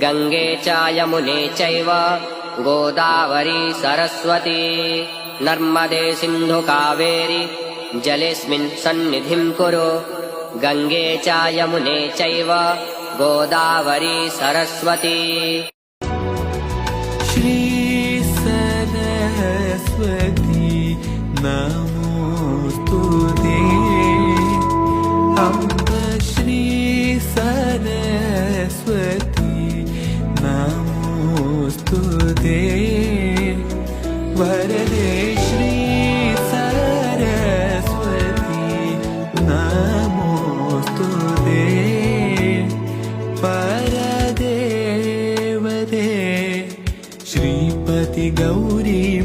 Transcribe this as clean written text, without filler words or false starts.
गंगे च यमुने चैव गोदावरी सरस्वती नर्मदे सिन्धु कावेरी जलेऽस्मिन् सन्निधिं कुरु। गंगे च यमुने चैव गोदावरी सरस्वती। श्री सरस्वती नमोस्तुते। अम्ब श्री सरस्वती नमोस्तुते। वरदे श्री सरस्वती नमोस्तुते। परदेवते श्रीपति गौरी